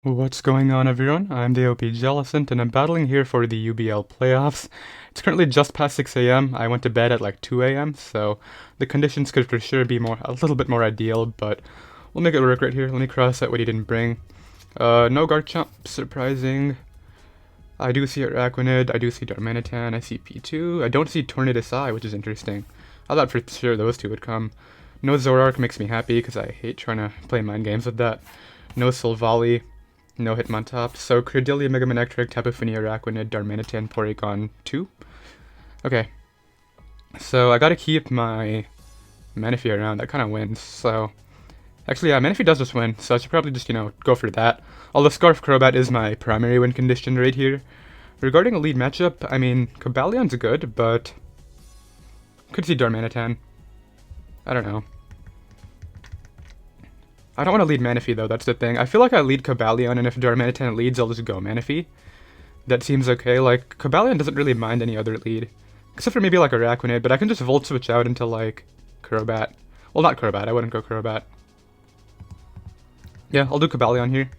What's going on, everyone? I'm the OPJellicent, and I'm battling here for the UBL playoffs. It's currently just past 6 a.m. I went to bed at like 2 a.m., so the conditions could for sure be a little bit more ideal, but we'll make it work right here. Let me cross out what he didn't bring. No Garchomp, surprising. I do see Araquanid, I do see Darmanitan, I see P2. I don't see Tornadus Eye, which is interesting. I thought for sure those two would come. No Zoroark makes me happy, because I hate trying to play mind games with that. No Silvally. No Hitmontop. So Credelia, Mega Manectric, Tapu Fini, Araquanid, Darmanitan, Porygon 2. Okay. So I gotta keep my Manaphy around. That kind of wins. So actually, yeah, Manaphy does just win. So I should probably just, go for that. Although Scarf Crobat is my primary win condition right here. Regarding a lead matchup, I mean, Cobalian's good, but could see Darmanitan. I don't know. I don't want to lead Manaphy, though, that's the thing. I feel like I lead Cobalion, and if Darmanitan leads, I'll just go Manaphy. That seems okay. Like, Cobalion doesn't really mind any other lead. Except for maybe, like, Araquanid, but I can just Volt Switch out into, like, Crobat. Well, not Crobat, I wouldn't go Crobat. Yeah, I'll do Cobalion here.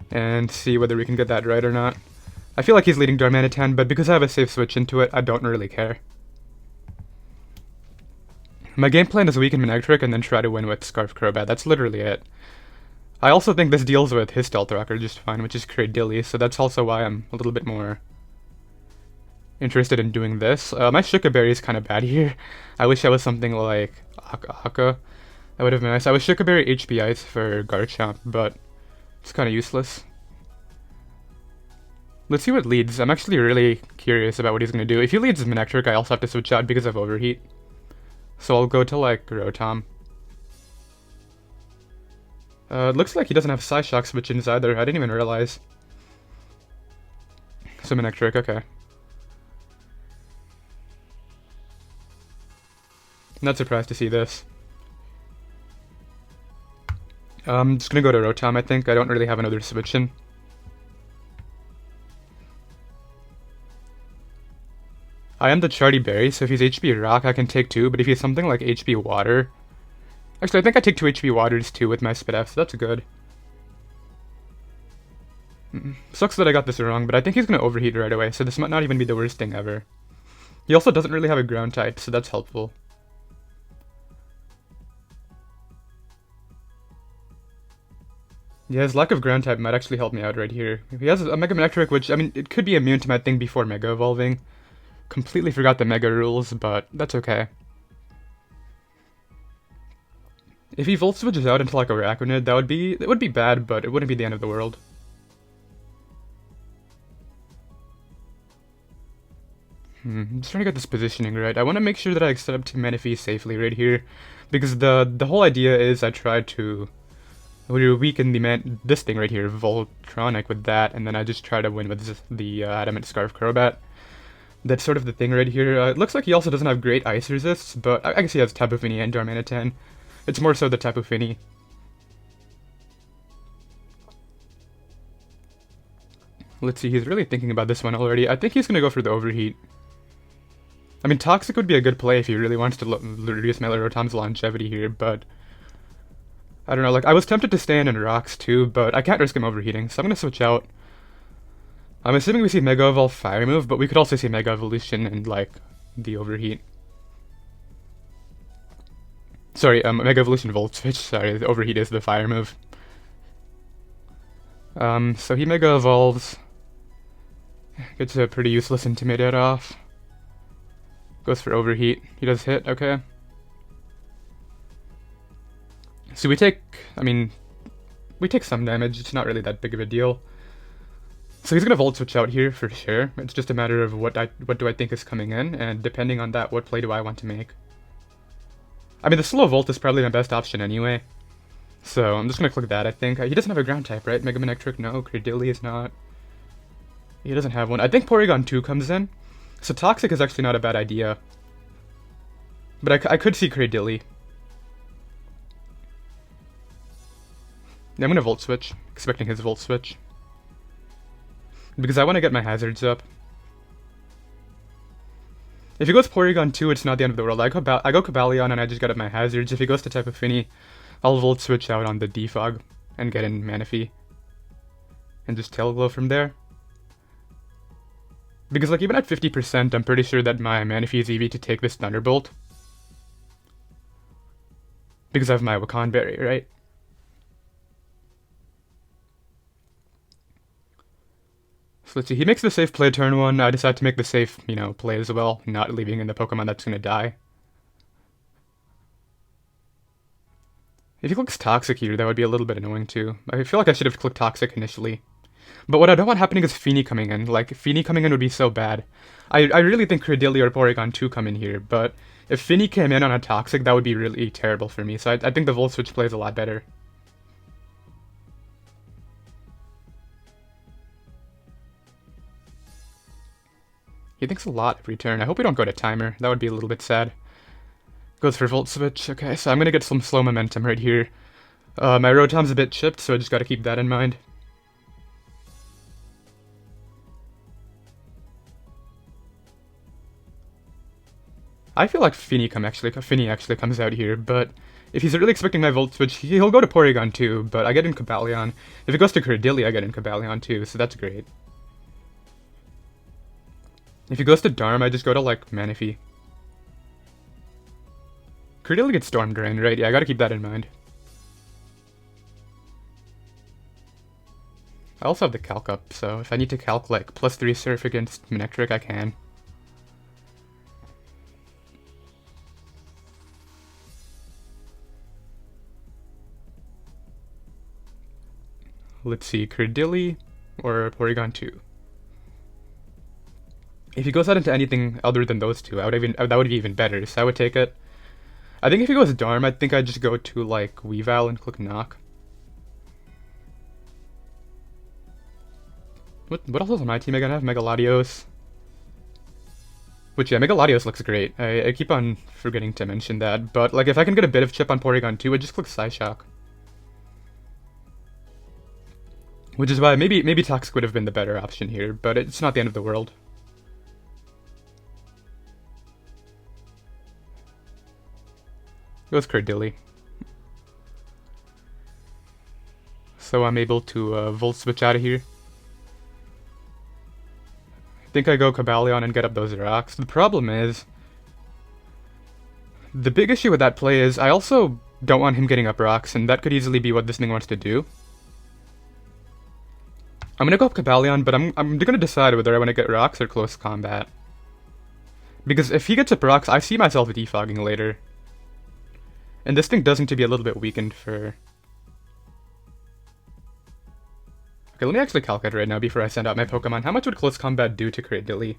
And see whether we can get that right or not. I feel like he's leading Darmanitan, but because I have a safe switch into it, I don't really care. My game plan is weaken Manectric and then try to win with Scarf Crobat. That's literally it. I also think this deals with his Stealth Rocker just fine, which is Cradily, so that's also why I'm a little bit more interested in doing this. My Shuka Berry is kind of bad here. I wish I was something like Aka. That would have been nice. I was Shuka Berry HP Ice for Garchomp, but it's kind of useless. Let's see what leads. I'm actually really curious about what he's going to do. If he leads Manectric, I also have to switch out because of Overheat. So I'll go to, like, Rotom. It looks like he doesn't have Psyshock switch-ins either. I didn't even realize. So Manectric, okay. Not surprised to see this. I'm just gonna go to Rotom, I think. I don't really have another switch-in. I am the Charty Berry, so if he's HP Rock, I can take 2, but if he's something like HP Water... Actually, I think I take 2 HP Waters too with my Spidef, so that's good. Sucks that I got this wrong, but I think he's gonna Overheat right away, so this might not even be the worst thing ever. He also doesn't really have a ground type, so that's helpful. Yeah, his lack of ground type might actually help me out right here. He has a Mega Manectric, which, I mean, it could be immune to my thing before Mega Evolving. Completely forgot the Mega rules, but that's okay. If he Volt Switches out into like a Araquanid, it would be bad, but it wouldn't be the end of the world. I'm just trying to get this positioning right. I want to make sure that I accept Manaphy safely right here, because the whole idea is I try to weaken this thing right here, Voltronic, with that, and then I just try to win with the Adamant Scarf Crobat. That's sort of the thing right here. It looks like he also doesn't have great ice resists, but I guess he has Tapu Fini and Darmanitan. It's more so the Tapu Fini. Let's see, he's really thinking about this one already. I think he's going to go for the Overheat. I mean, Toxic would be a good play if he really wants to reduce Rotom's longevity here, but... I don't know, like, I was tempted to stay in Rocks too, but I can't risk him overheating, so I'm going to switch out. I'm assuming we see Mega Evolve Fire Move, but we could also see Mega Evolution and, like, the Overheat. Sorry, Mega Evolution Volt Switch, sorry, the Overheat is the Fire Move. So he Mega Evolves. Gets a pretty useless Intimidate off. Goes for Overheat. He does hit, okay. So we take some damage, it's not really that big of a deal. So he's gonna Volt Switch out here for sure. It's just a matter of what do I think is coming in, and depending on that, what play do I want to make. I mean, the slow Volt is probably my best option anyway. So I'm just gonna click that, I think. He doesn't have a ground type, right? Mega Manectric, no. Cradily is not. He doesn't have one. I think Porygon 2 comes in. So Toxic is actually not a bad idea. But I could see Cradily. I'm gonna Volt Switch, expecting his Volt Switch. Because I want to get my hazards up. If he goes Porygon 2, it's not the end of the world. I go Cobalion and I just get up my hazards. If he goes to Tapu Fini, I'll Volt Switch out on the Defog and get in Manaphy. and just tail glow from there. Because like even at 50%, I'm pretty sure that my Manaphy is EV to take this Thunderbolt. Because I have my Wakan Berry, right? So let's see, he makes the safe play turn 1, I decide to make the safe, play as well, not leaving in the Pokemon that's gonna die. If he clicks Toxic here, that would be a little bit annoying too. I feel like I should have clicked Toxic initially. But what I don't want happening is Feeny coming in. Like, Feeny coming in would be so bad. I really think Credilli or Porygon 2 come in here, but if Feeny came in on a Toxic, that would be really terrible for me. So I think the Volt Switch plays a lot better. He thinks a lot every turn. I hope we don't go to Timer. That would be a little bit sad. Goes for Volt Switch. Okay, so I'm gonna get some slow momentum right here. My Rotom's a bit chipped, so I just gotta keep that in mind. I feel like Feeny actually comes out here, but if he's really expecting my Volt Switch, he'll go to Porygon too, but I get in Cobalion. If it goes to Credilli, I get in Cobalion too, so that's great. If he goes to Darm, I just go to, like, Manaphy. Credilli gets Storm Drained, right? Yeah, I gotta keep that in mind. I also have the Calc up, so if I need to calc, like, +3 Surf against Manectric, I can. Let's see, Credilli or Porygon 2. If he goes out into anything other than those two, that would be even better, so I would take it. I think if he goes Darm, I think I'd just go to, like, Weavile and click Knock. What else is on my team? I gotta have Mega Latios. Which, yeah, Mega Latios looks great. I keep on forgetting to mention that, but, like, if I can get a bit of chip on Porygon 2, I just click Psyshock. Which is why maybe Toxic would have been the better option here, but it's not the end of the world. Goes Credilli. So I'm able to Volt Switch out of here. I think I go Cobalion and get up those rocks. The problem is, the big issue with that play is I also don't want him getting up rocks, and that could easily be what this thing wants to do. I'm gonna go up Cobalion, but I'm gonna decide whether I want to get rocks or close combat. Because if he gets up rocks, I see myself defogging later. And this thing does seem to be a little bit weakened for... Okay, let me actually calculate right now before I send out my Pokemon. How much would close combat do to Credilli?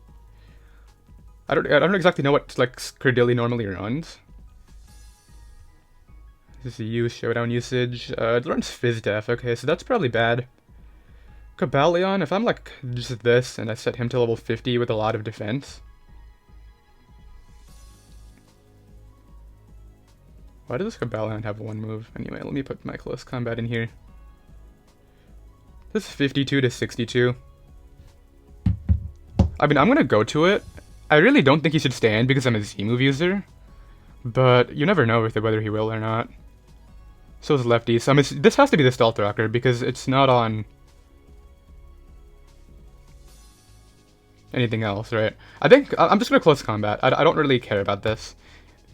I don't exactly know what, like, Credilli normally runs. This is U showdown usage. It learns Fizz Def. Okay, so that's probably bad. Cobalion, if I'm like just this and I set him to level 50 with a lot of defense. Why does this Cobalion have one move? Anyway, let me put my close combat in here. This is 52 to 62. I mean, I'm gonna go to it. I really don't think he should stay in because I'm a Z-move user. But you never know with it whether he will or not. So is Lefty. So this has to be the Stealth Rocker because it's not on anything else, right? I think I'm just gonna close combat. I don't really care about this.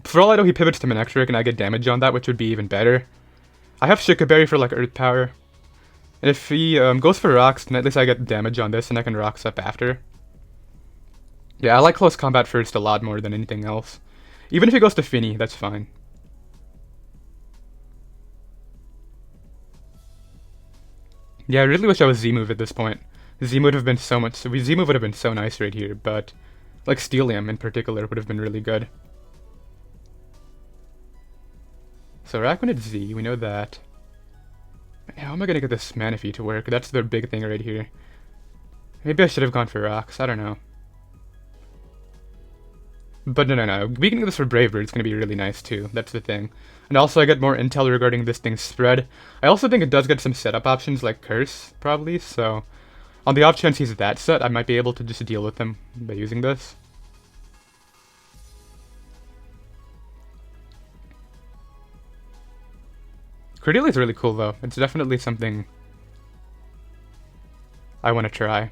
For all I know, he pivots to Manectric and I get damage on that, which would be even better. I have Shikaberry for, like, Earth Power. And if he goes for Rocks, then at least I get damage on this and I can Rocks up after. Yeah, I like close combat first a lot more than anything else. Even if he goes to Finny, that's fine. Yeah, I really wish I was Z-move at this point. Z-move would have been so much... Z-move would have been so nice right here, but... Like, Steelium in particular would have been really good. So Araquanid Z, we know that. How am I gonna get this Manaphy to work? That's the big thing right here. Maybe I should have gone for Rocks, I don't know. But no. Weakening this for Brave Bird is gonna be really nice too, that's the thing. And also I get more intel regarding this thing's spread. I also think it does get some setup options like Curse, probably, so... On the off chance he's that set, I might be able to just deal with him by using this. Credilli is really cool though. It's definitely something I want to try.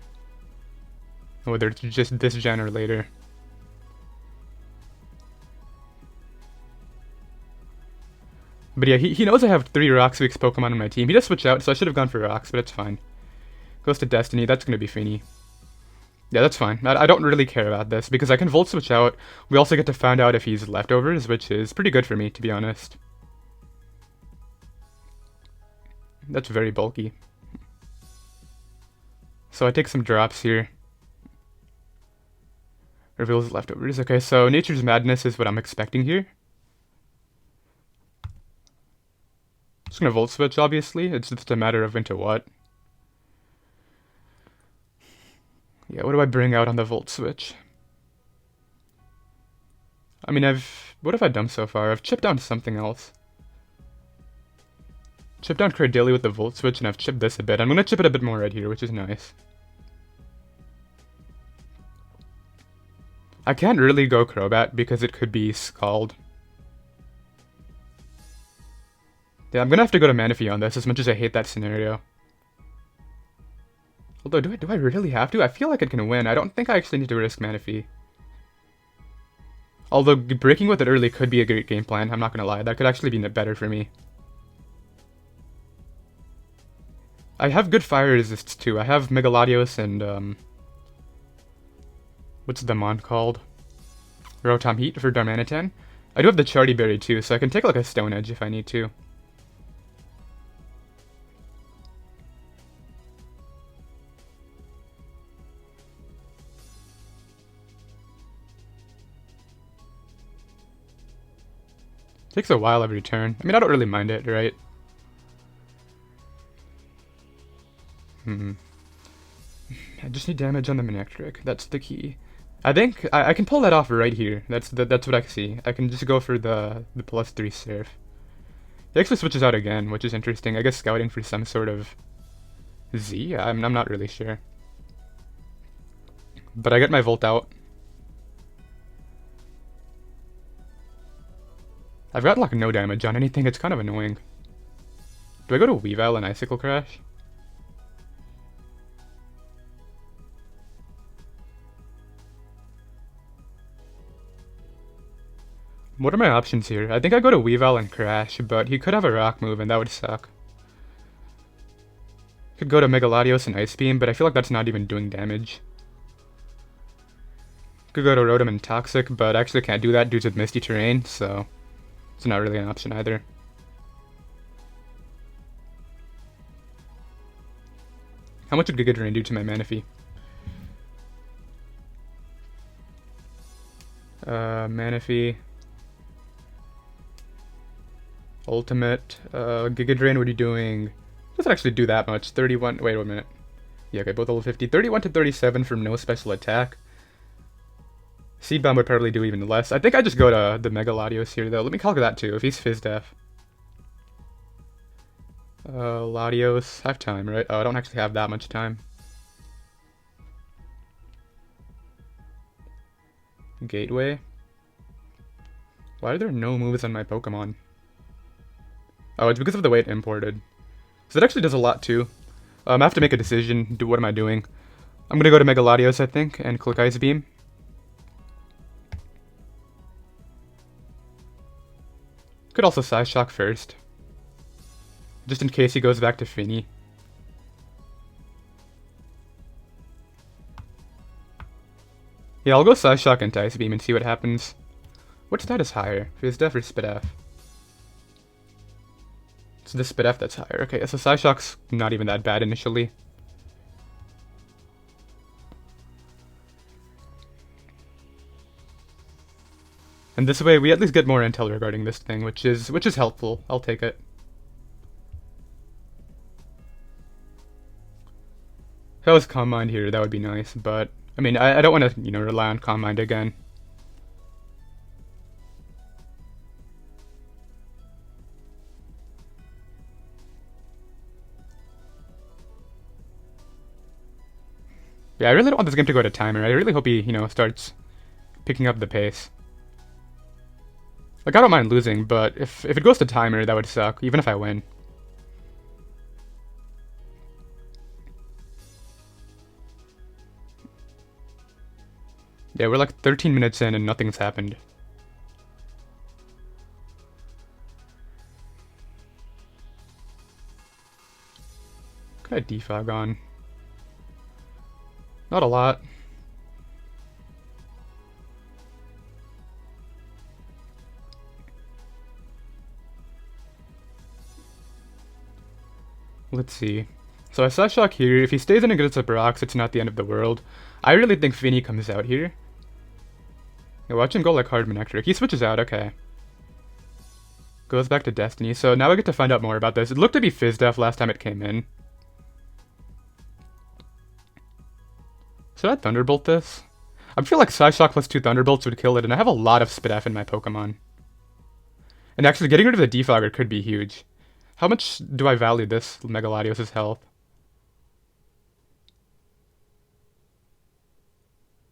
Whether it's just this gen or later. But yeah, he knows I have 3 Rocks Week's Pokemon on my team. He does switch out, so I should have gone for Rocks, but it's fine. Goes to Destiny, that's going to be Finny. Yeah, that's fine. I don't really care about this, because I can Volt Switch out. We also get to find out if he's leftovers, which is pretty good for me, to be honest. That's very bulky. So I take some drops here. Reveals leftovers. Okay, so Nature's Madness is what I'm expecting here. Just gonna Volt Switch, obviously. It's just a matter of into what. Yeah, what do I bring out on the Volt Switch? I mean, what have I done so far? I've chipped down something else. Chipped down Cradilly with the Volt Switch, and I've chipped this a bit. I'm gonna chip it a bit more right here, which is nice. I can't really go Crobat because it could be Scald. Yeah, I'm gonna have to go to Manaphy on this, as much as I hate that scenario. Although, do I really have to? I feel like it can win. I don't think I actually need to risk Manaphy. Although, breaking with it early could be a great game plan, I'm not gonna lie. That could actually be better for me. I have good fire resists too. I have Megaladios and, what's the mon called? Rotom Heat for Darmanitan. I do have the Charty Berry too, so I can take like a Stone Edge if I need to. Takes a while every turn. I mean, I don't really mind it, right? I just need damage on the Manectric. That's the key. I think I can pull that off right here. That's what I see. I can just go for the +3 Surf. He actually switches out again, which is interesting. I guess scouting for some sort of Z? I'm not really sure. But I get my Volt out. I've got like no damage on anything. It's kind of annoying. Do I go to Weavile and Icicle Crash? What are my options here? I think I go to Weavile and Crash, but he could have a Rock move and that would suck. Could go to Megaladios and Ice Beam, but I feel like that's not even doing damage. Could go to Rotom and Toxic, but I actually can't do that due to Misty Terrain, so it's not really an option either. How much would Giga Drain do to my Manaphy? Manaphy. Ultimate. Giga Drain would be doing... doesn't actually do that much. 31... wait a minute. Yeah, okay, both level 50. 31 to 37 from no special attack. Seed Bomb would probably do even less. I think I just go to the Megaladios here, though. Let me calc that, too, if he's Fizz-Def. Latios. I have time, right? Oh, I don't actually have that much time. Gateway. Why are there no moves on my Pokemon? Oh, it's because of the way it imported. So that actually does a lot, too. I have to make a decision. What am I doing? I'm gonna go to Megaladios, I think, and click Ice Beam. Could also Psyshock first. Just in case he goes back to Finny. Yeah, I'll go Psyshock into Ice Beam and see what happens. What stat is higher? Fizz-Def or Spidef? It's the Spidef that's higher. Okay, so Psyshock's not even that bad initially. And this way, we at least get more intel regarding this thing, which is helpful. I'll take it. If I was Calm Mind here, that would be nice, but I mean, I don't want to, rely on Calm Mind again. Yeah, I really don't want this game to go to timer. I really hope he, starts picking up the pace. Like, I don't mind losing, but if it goes to timer, that would suck, even if I win. Yeah, we're like 13 minutes in and nothing's happened. Got a defog on. Not a lot. Let's see. So I saw Shock here. If he stays in and gets up rocks, it's not the end of the world. I really think Vinny comes out here. Yeah, watch him go like hard Manectric. He switches out, okay. Goes back to Destiny. So now I get to find out more about this. It looked to be Fizdef last time it came in. Should I Thunderbolt this? I feel like Psyshock plus 2 Thunderbolts would kill it, and I have a lot of Spidef in my Pokemon. And actually, getting rid of the Defogger could be huge. How much do I value this Megaladios' health?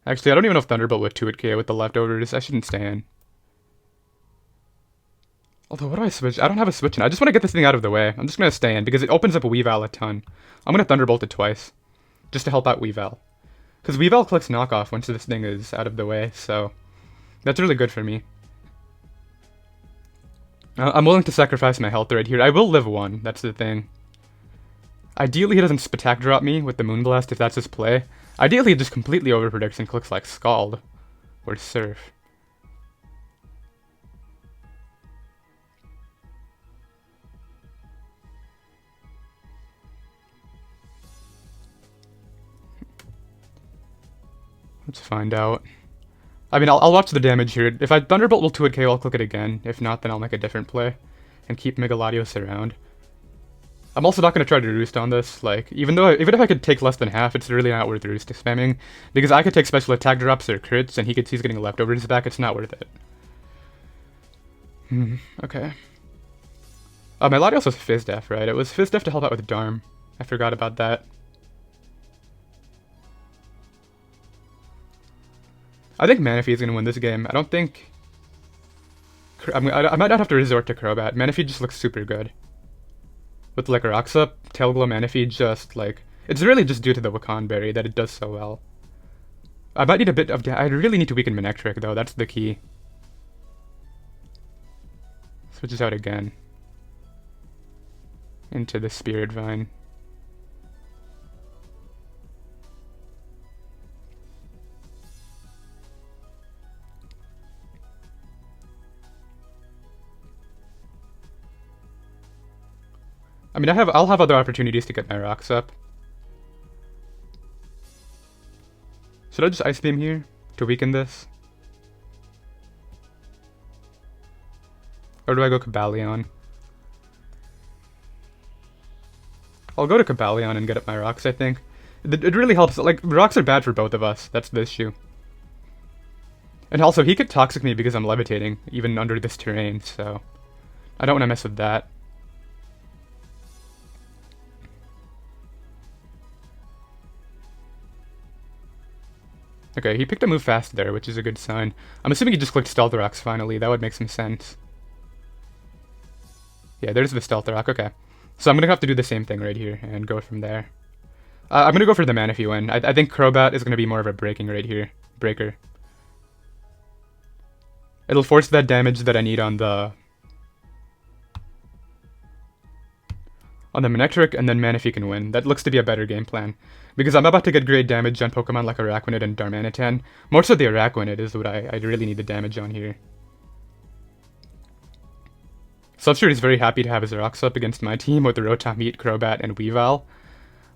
Actually, I don't even know if Thunderbolt would 2-hit KO with the leftovers. I shouldn't stay in. Although, what do I switch? I don't have a switch in. I just want to get this thing out of the way. I'm just going to stay in, because it opens up Weavile a ton. I'm going to Thunderbolt it twice, just to help out Weavile. Because Weavile clicks knockoff once this thing is out of the way, so that's really good for me. I'm willing to sacrifice my health right here. I will live 1, that's the thing. Ideally, he doesn't Spatak drop me with the Moonblast if that's his play. Ideally, he just completely overpredicts and clicks like Scald or Surf. Let's find out. I mean, I'll watch the damage here. If I Thunderbolt will 2-hit KO, I'll click it again. If not, then I'll make a different play and keep Megaladios around. I'm also not going to try to roost on this. Like, even if I could take less than half, it's really not worth roost spamming. Because I could take special attack drops or crits, and he's getting leftovers back. It's not worth it. Okay. My Latios was Fizdef, right? It was Fizdef to help out with Darm. I forgot about that. I think Manaphy is going to win this game. I don't think... I might not have to resort to Crobat. Manaphy just looks super good. With like Rocks Up, Tailglow Manaphy just like... It's really just due to the Wakan Berry that it does so well. I might need a bit of... I really need to weaken Manectric though, that's the key. Switches out again. Into the Spirit Vine. I mean, I'll have other opportunities to get my rocks up. Should I just Ice Beam here to weaken this? Or do I go Cobalion? I'll go to Cobalion and get up my rocks, I think. It really helps. Like, rocks are bad for both of us. That's the issue. And also, he could Toxic me because I'm levitating, even under this terrain, so... I don't want to mess with that. Okay, he picked a move fast there, which is a good sign. I'm assuming he just clicked Stealth Rocks finally. That would make some sense. Yeah, there's the Stealth Rock, okay. So I'm going to have to do the same thing right here and go from there. I'm going to go for the Manaphy win. I think Crobat is going to be more of a breaking right here. Breaker. It'll force that damage that I need on the Manectric, and then Manaphy can win. That looks to be a better game plan. Because I'm about to get great damage on Pokemon like Araquanid and Darmanitan. More so the Araquanid is what I really need the damage on here. So I'm sure he's very happy to have his rocks up against my team with the Rotom, Crobat, and Weavile.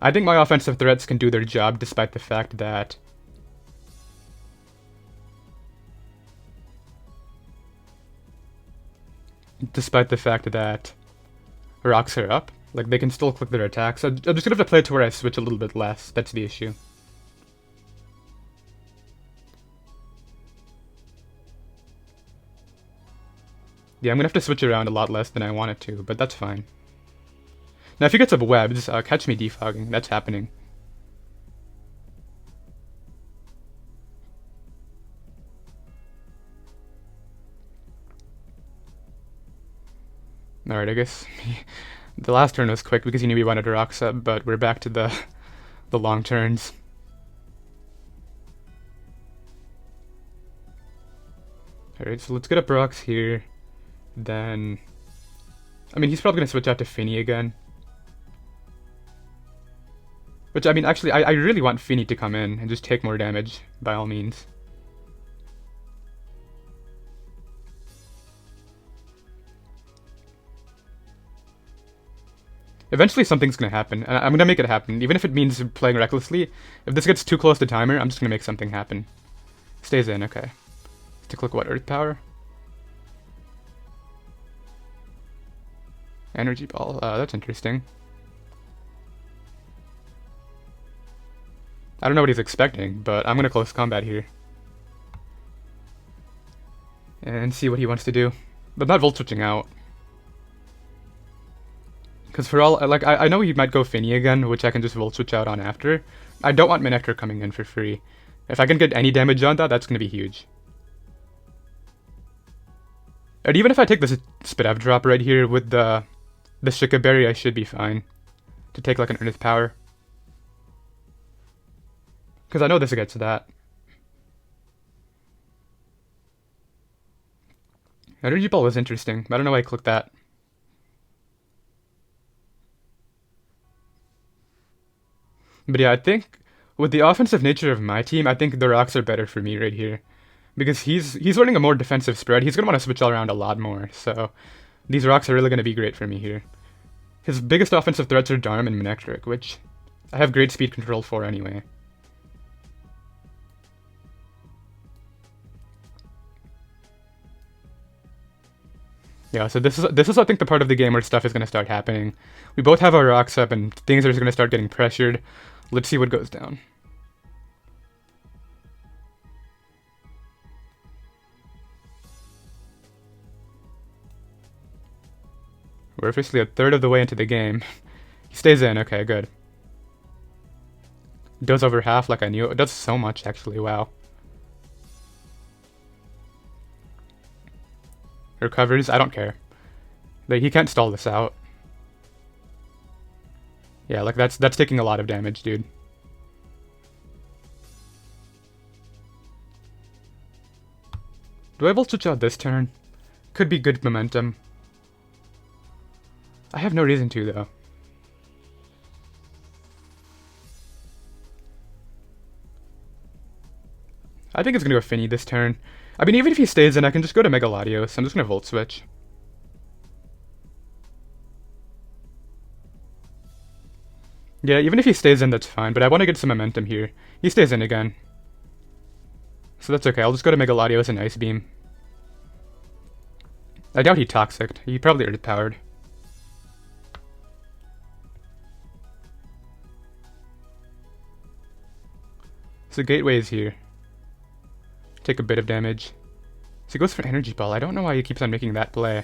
I think my offensive threats can do their job despite the fact that... rocks are up. Like, they can still click their attacks. I'm just gonna have to play it to where I switch a little bit less. That's the issue. Yeah, I'm gonna have to switch around a lot less than I wanted to, but that's fine. Now, if he gets up webs, catch me defogging. That's happening. Alright, I guess... The last turn was quick because he knew we wanted to rocks up, but we're back to the long turns. Alright, so let's get up rocks here. Then... I mean, he's probably going to switch out to Finny again. Which, I mean, actually, I really want Finny to come in and just take more damage, by all means. Eventually something's going to happen, and I'm going to make it happen, even if it means playing recklessly. If this gets too close to timer, I'm just going to make something happen. Stays in, okay. To click what, Earth Power? Energy Ball, that's interesting. I don't know what he's expecting, but I'm going to close combat here. And see what he wants to do. But not Volt Switching out. Because for all, like, I know he might go Finny again, which I can just Volt Switch out on after. I don't want Minectar coming in for free. If I can get any damage on that, that's going to be huge. And even if I take this Spit-Up drop right here with the Shika Berry, I should be fine. To take like an Earth Power. Because I know this gets that. Energy Ball was interesting. I don't know why I clicked that. But yeah, I think with the offensive nature of my team, I think the rocks are better for me right here. Because he's running a more defensive spread. He's going to want to switch all around a lot more. So these rocks are really going to be great for me here. His biggest offensive threats are Darm and Manectric, which I have great speed control for anyway. Yeah, so this is I think the part of the game where stuff is going to start happening. We both have our rocks up and things are going to start getting pressured. Let's see what goes down. We're officially a third of the way into the game. He stays in, okay, good. Does over half like I knew. It does so much actually, wow. Recovers, I don't care. Like, he can't stall this out. Yeah, like that's taking a lot of damage, dude. Do I Volt Switch out this turn? Could be good momentum. I have no reason to, though. I think it's gonna go Finny this turn. I mean, even if he stays in, I can just go to Mega Latios. I'm just gonna Volt Switch. Yeah, even if he stays in, that's fine, but I want to get some momentum here. He stays in again. So that's okay, I'll just go to Mega Latios and Ice Beam. I doubt he Toxic'd. He probably Earth Powered. So Gateway is here. Take a bit of damage. So he goes for Energy Ball. I don't know why he keeps on making that play.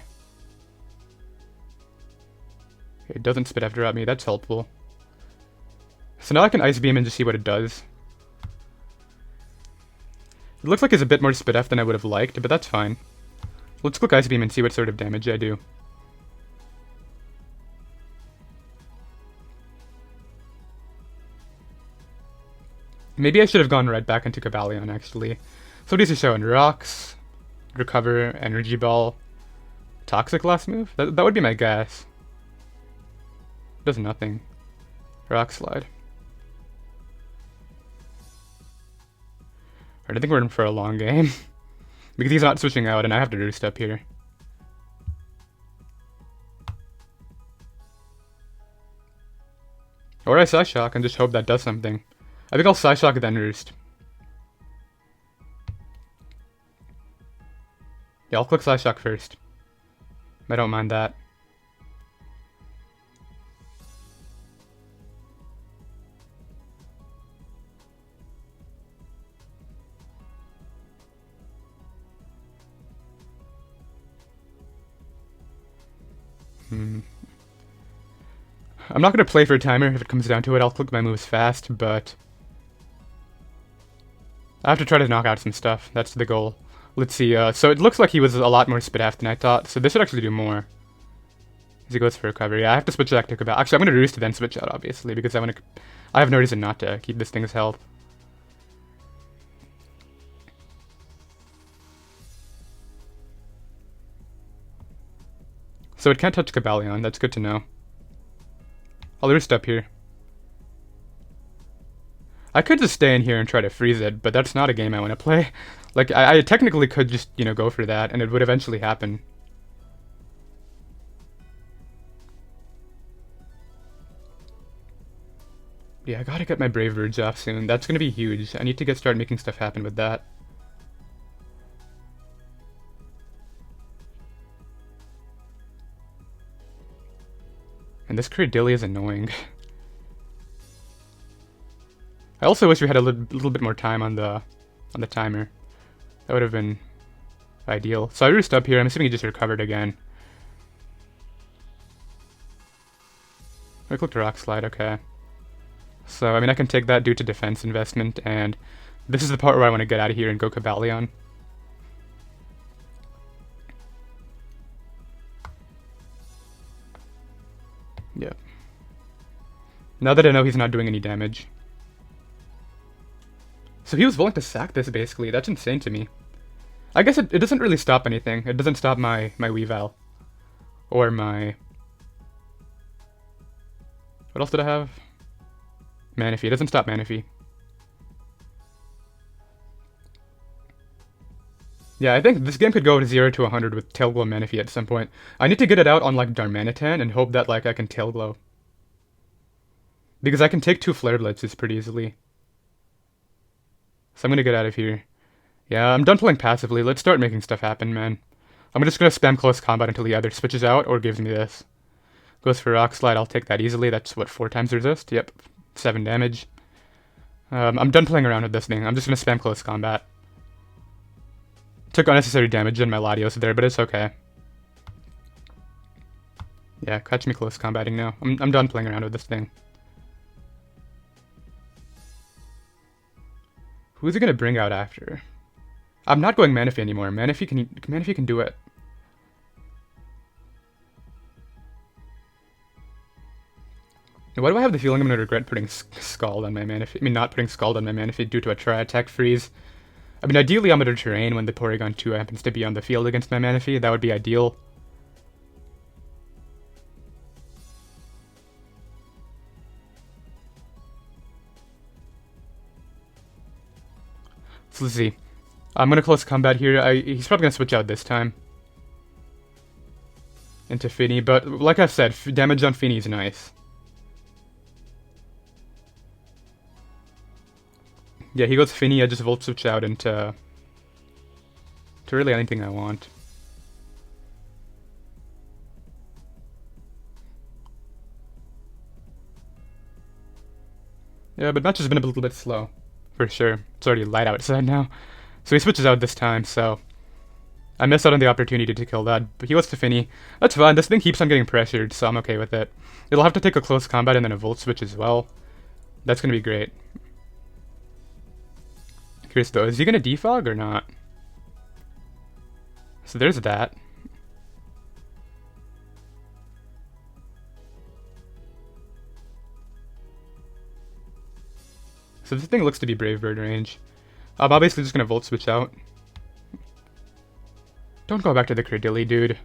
Okay, it doesn't Spit after at me, that's helpful. So now I can Ice Beam and just see what it does. It looks like it's a bit more Spit F than I would have liked, but that's fine. Let's click Ice Beam and see what sort of damage I do. Maybe I should have gone right back into Cobalion, actually. So these are showing Rocks, Recover, Energy Ball, Toxic last move? That would be my guess. Does nothing. Rock Slide. Alright, I think we're in for a long game. Because he's not switching out and I have to Roost up here. Or I Psyshock and just hope that does something. I think I'll Psyshock then Roost. Yeah, I'll click Psyshock first. I don't mind that. I'm not going to play for a timer if it comes down to it. I'll click my moves fast, but I have to try to knock out some stuff. That's the goal. Let's see. So it looks like he was a lot more Spit-Af than I thought, so this should actually do more. As he goes for recovery. Yeah, I have to switch back to Cabal. Actually, I'm going to Roost to then switch out, obviously, because I have no reason not to keep this thing's health. So it can't touch Cobalion, that's good to know. I'll roost up here. I could just stay in here and try to freeze it, but that's not a game I want to play. Like, I technically could just, you know, go for that, and it would eventually happen. Yeah, I gotta get my Brave Birds off soon. That's gonna be huge. I need to start making stuff happen with that. And this Cradilly is annoying. I also wish we had a little bit more time on the timer. That would have been ideal. So I roost up here. I'm assuming he just recovered again. I clicked Rock Slide, okay. So, I mean, I can take that due to defense investment, and this is the part where I want to get out of here and go Cobalion. Yeah. Now that I know he's not doing any damage. So he was willing to sack this, basically. That's insane to me. I guess it doesn't really stop anything. It doesn't stop my Weavile. Or my... What else did I have? Manaphy. It doesn't stop Manaphy. Yeah, I think this game could go to 0 to 100 with Tail Glow Manaphy at some point. I need to get it out on, like, Darmanitan and hope that, like, I can Tail Glow. Because I can take 2 Flare Blitzes pretty easily. So I'm gonna get out of here. Yeah, I'm done playing passively. Let's start making stuff happen, man. I'm just gonna spam close combat until he either switches out or gives me this. Goes for Rock Slide, I'll take that easily. That's, what, 4 times resist? Yep. 7 damage. I'm done playing around with this thing. I'm just gonna spam close combat. Took unnecessary damage in my Latios there, but it's okay. Yeah, catch me close combating now. I'm done playing around with this thing. Who's he gonna bring out after? I'm not going Manaphy anymore. Manaphy can do it. Why do I have the feeling I'm gonna regret putting Scald on my Manaphy? I mean, not putting Scald on my Manaphy due to a Tri-Attack freeze. I mean, ideally I'm under terrain when the Porygon 2 happens to be on the field against my Manaphy. That would be ideal. So let's see. I'm gonna close combat here. He's probably gonna switch out this time into Finny, but like I said, damage on Finny is nice. Yeah, he goes Finny. I just Volt Switch out into really anything I want. Yeah, but match has been a little bit slow. For sure. It's already light outside now. So he switches out this time, so... I missed out on the opportunity to kill that, but he goes to Finny. That's fine, this thing keeps on getting pressured, so I'm okay with it. It'll have to take a close combat and then a Volt Switch as well. That's gonna be great. Curious though, is he gonna defog or not? So there's that. So this thing looks to be Brave Bird range. I'm obviously just gonna Volt Switch out. Don't go back to the Cradilly, dude.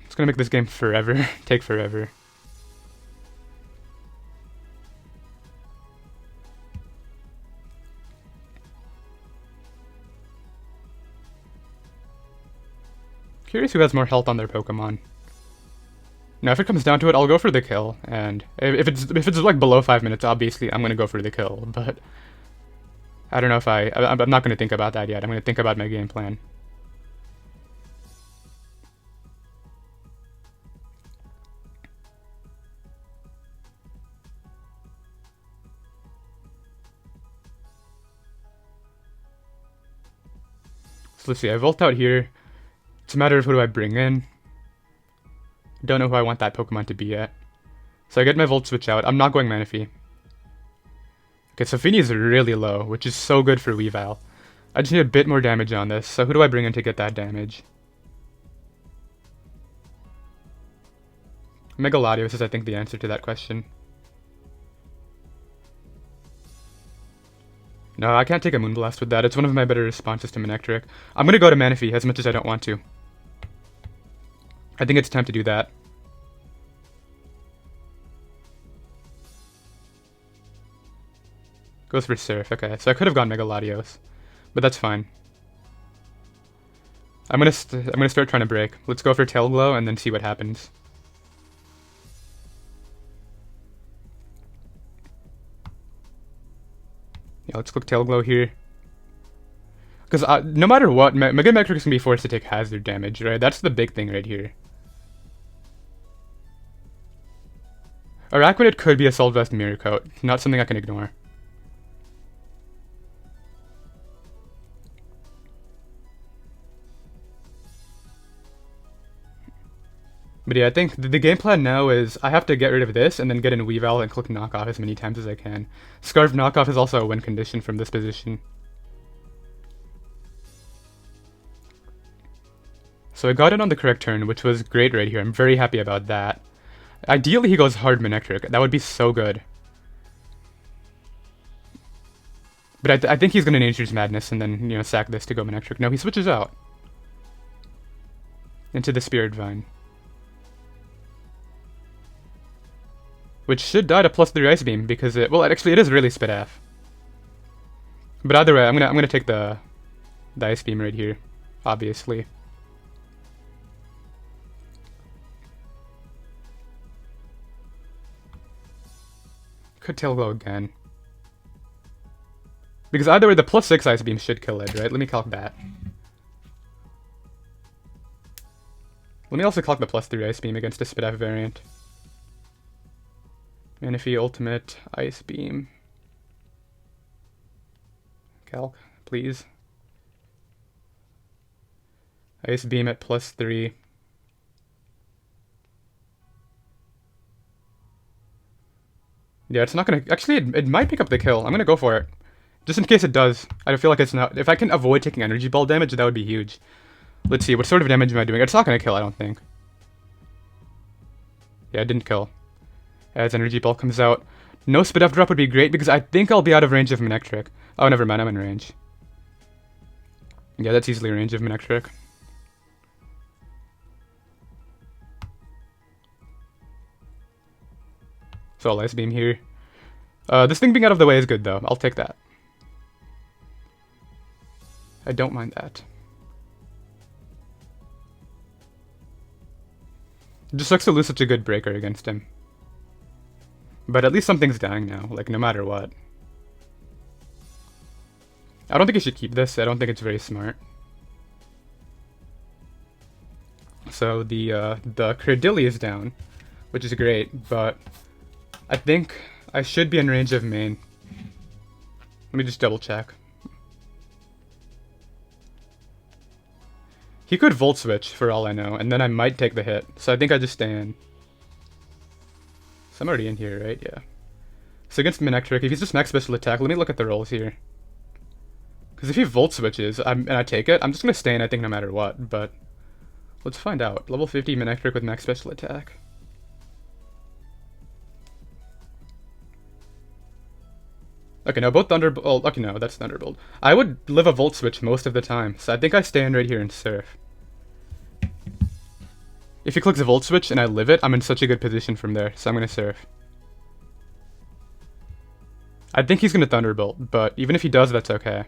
It's gonna make this game forever. Take forever. Curious who has more health on their Pokemon. Now, if it comes down to it, I'll go for the kill, and if it's like below 5 minutes, obviously I'm gonna go for the kill. But I don't know if I'm not gonna think about that yet. I'm gonna think about my game plan. So let's see. I Volt out here. It's a matter of who do I bring in. Don't know who I want that Pokemon to be yet. So I get my Volt Switch out. I'm not going Manaphy. Okay, so Finny is really low, which is so good for Weavile. I just need a bit more damage on this. So who do I bring in to get that damage? Mega Latios is, I think, the answer to that question. No, I can't take a Moonblast with that. It's one of my better responses to Manectric. I'm gonna go to Manaphy as much as I don't want to. I think it's time to do that. Goes for Surf. Okay, so I could have gone Mega Latios, but that's fine. I'm gonna start trying to break. Let's go for Tail Glow and then see what happens. Yeah, let's click Tail Glow here. Because no matter what, Mega Metrix can be forced to take hazard damage, right? That's the big thing right here. Araquanid could be Assault Vest Mirror Coat, not something I can ignore. But yeah, I think the game plan now is I have to get rid of this and then get in Weavile and click Knockoff as many times as I can. Scarf Knockoff is also a win condition from this position. So I got it on the correct turn, which was great right here. I'm very happy about that. Ideally, he goes hard Manectric. That would be so good. But I think he's going to Nature's Madness and then, you know, sack this to go Manectric. No, he switches out into the Spirit Vine, which should die to +3 Ice Beam because it, well, actually it is really Spit F. But either way, I'm gonna take the Ice Beam right here, obviously. Could Tail Glow again. Because either way, the +6 Ice Beam should kill it, right? Let me calc that. Let me also calc the +3 Ice Beam against a Spit F variant. And if he ultimate Ice Beam. Calc, please. Ice Beam at +3. Yeah, it's not gonna... Actually, it might pick up the kill. I'm gonna go for it. Just in case it does. I feel like it's not... If I can avoid taking Energy Ball damage, that would be huge. Let's see, what sort of damage am I doing? It's not gonna kill, I don't think. Yeah, it didn't kill. As Energy Ball comes out. No Spit F drop would be great because I think I'll be out of range of Manectric. Oh, never mind, I'm in range. Yeah, that's easily range of Manectric. So I'll Ice Beam here. This thing being out of the way is good though. I'll take that. I don't mind that. It just sucks to lose such a good breaker against him. But at least something's dying now, like no matter what. I don't think I should keep this. I don't think it's very smart. So the Cradilly is down, which is great, but I think I should be in range of main. Let me just double check. He could Volt Switch for all I know, and then I might take the hit. So I think I just stay in. So I'm already in here, right? Yeah. So against Manectric, if he's just max special attack, let me look at the rolls here. Because if he Volt Switches and I take it, I'm just going to stay in, I think, no matter what. But let's find out. Level 50 Manectric with max special attack. Okay, no, both Thunderbolt... Oh, okay, no, that's Thunderbolt. I would live a Volt Switch most of the time, so I think I stand right here and Surf. If he clicks a Volt Switch and I live it, I'm in such a good position from there, so I'm going to Surf. I think he's going to Thunderbolt, but even if he does, that's okay.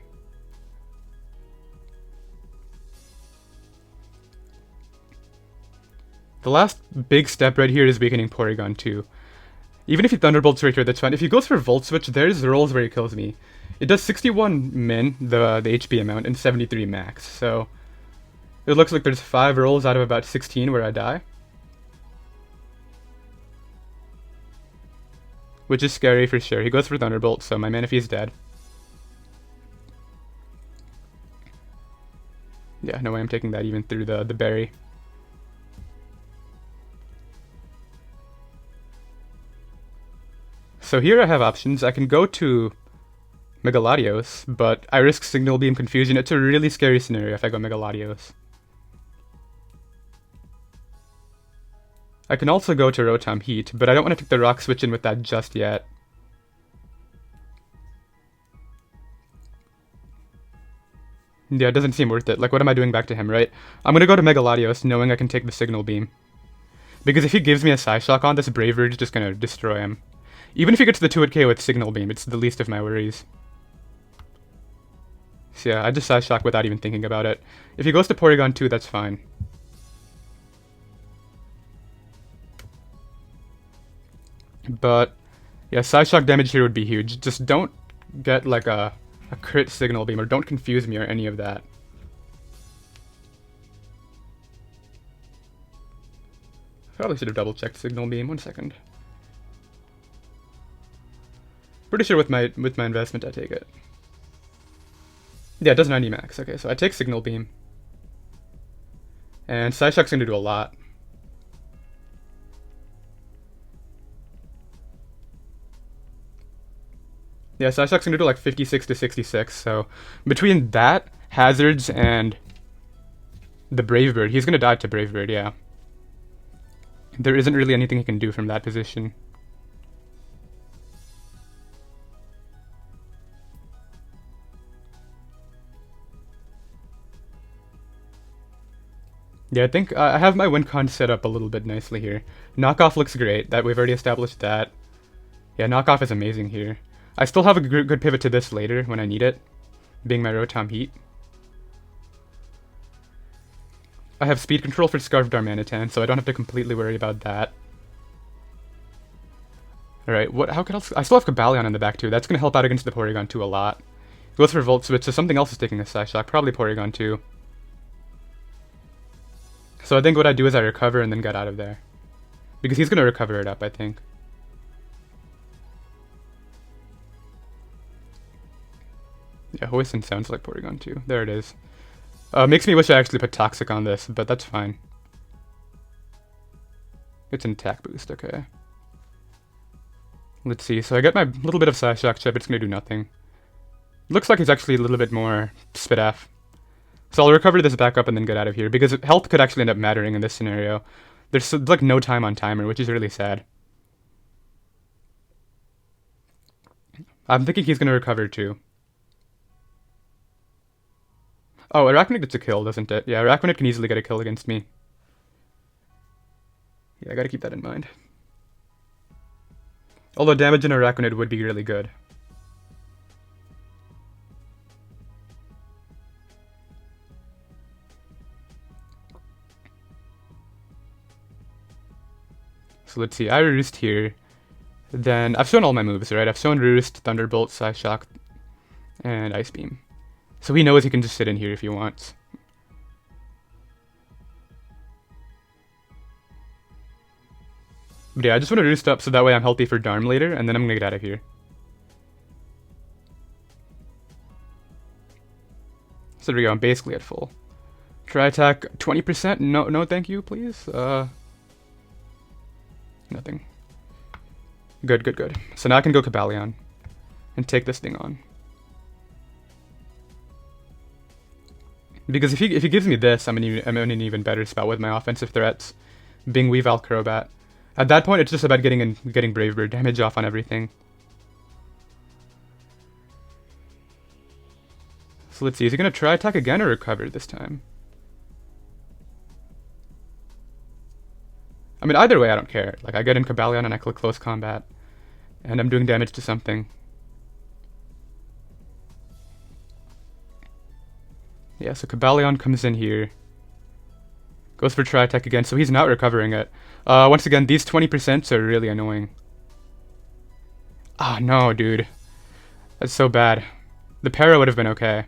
The last big step right here is weakening Porygon 2. Even if he Thunderbolts right here, that's fine. If he goes for Volt Switch, there's rolls where he kills me. It does 61 min, the HP amount, and 73 max, so it looks like there's 5 rolls out of about 16 where I die. Which is scary for sure. He goes for Thunderbolt, so my Manaphy is dead. Yeah, no way I'm taking that even through the berry. So here I have options. I can go to Mega Latios, but I risk Signal Beam Confusion. It's a really scary scenario if I go Mega Latios. I can also go to Rotom Heat, but I don't want to take the Rock Switch in with that just yet. Yeah, it doesn't seem worth it. Like, what am I doing back to him, right? I'm gonna go to Megaladios knowing I can take the Signal Beam. Because if he gives me a Psyshock on this, Bravebird's just gonna destroy him. Even if he gets the 2-hit KO with Signal Beam, it's the least of my worries. So yeah, I just Psyshock without even thinking about it. If he goes to Porygon 2, that's fine. But yeah, Psyshock damage here would be huge. Just don't get like a crit Signal Beam, or don't confuse me or any of that. Probably should have double checked Signal Beam. 1 second. Pretty sure with my investment I take it. Yeah, it does 90 max. Okay, so I take Signal Beam. And Psyshock's gonna do a lot. Yeah, Psyshock's gonna do like 56 to 66, so between that, Hazards, and the Brave Bird, he's gonna die to Brave Bird, yeah. There isn't really anything he can do from that position. Yeah, I think I have my win con set up a little bit nicely here. Knockoff looks great, that we've already established that. Yeah, Knockoff is amazing here. I still have a good pivot to this later when I need it, being my Rotom Heat. I have speed control for Scarf Darmanitan, so I don't have to completely worry about that. Alright, how could else? I still have Cobalion in the back too. That's going to help out against the Porygon 2 a lot. Goes for Volt Switch, so something else is taking a Psyshock, probably Porygon 2. So I think what I do is I recover and then get out of there. Because he's going to recover it up, I think. Yeah, Hoisin sounds like Porygon 2. There it is. Makes me wish I actually put Toxic on this, but that's fine. It's an attack boost, okay. Let's see, so I get my little bit of Psyshock chip, it's gonna do nothing. Looks like it's actually a little bit more Spidaf. So I'll recover this back up and then get out of here, because health could actually end up mattering in this scenario. There's like no time on timer, which is really sad. I'm thinking he's gonna recover too. Oh, Arachnid gets a kill, doesn't it? Yeah, Arachnid can easily get a kill against me. Yeah, I gotta keep that in mind. Although damage in Arachnid would be really good. So let's see, I Roost here. Then, I've shown all my moves, right? I've shown Roost, Thunderbolt, Psyshock, and Ice Beam. So he knows he can just sit in here if he wants. But yeah, I just want to Roost up so that way I'm healthy for Darm later, and then I'm gonna get out of here. So there we go, I'm basically at full. Try attack 20%? No thank you, please. Nothing. Good. So now I can go Cobalion and take this thing on. Because if he gives me this, I'm in an even better spot with my offensive threats, being Weavile, Crobat. At that point, it's just about getting Brave Bird damage off on everything. So let's see, is he gonna try attack again or recover this time? I mean, either way, I don't care. Like, I get in Cobalion and I click Close Combat, and I'm doing damage to something. Yeah, so Cobalion comes in here. Goes for Try Attack again, so he's not recovering it. Once again, these 20% are really annoying. Ah, no, dude. That's so bad. The para would have been okay.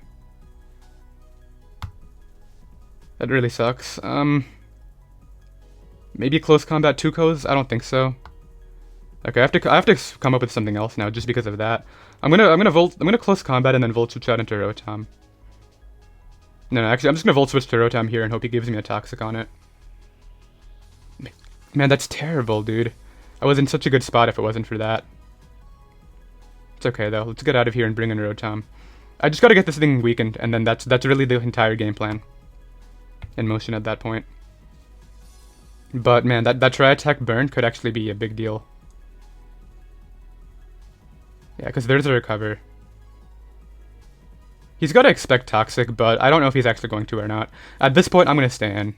That really sucks. Maybe Close Combat 2-Kos? I don't think so. Okay, I have to come up with something else now just because of that. I'm gonna Close Combat and then Volt Switch out into Rotom. No, actually, I'm just gonna Volt Switch to Rotom here and hope he gives me a Toxic on it. Man, that's terrible, dude. I was in such a good spot if it wasn't for that. It's okay, though. Let's get out of here and bring in Rotom. I just gotta get this thing weakened, and then that's really the entire game plan in motion at that point. But, man, that Tri-Attack burn could actually be a big deal. Yeah, because there's a recover. He's got to expect Toxic, but I don't know if he's actually going to or not. At this point, I'm going to stay in.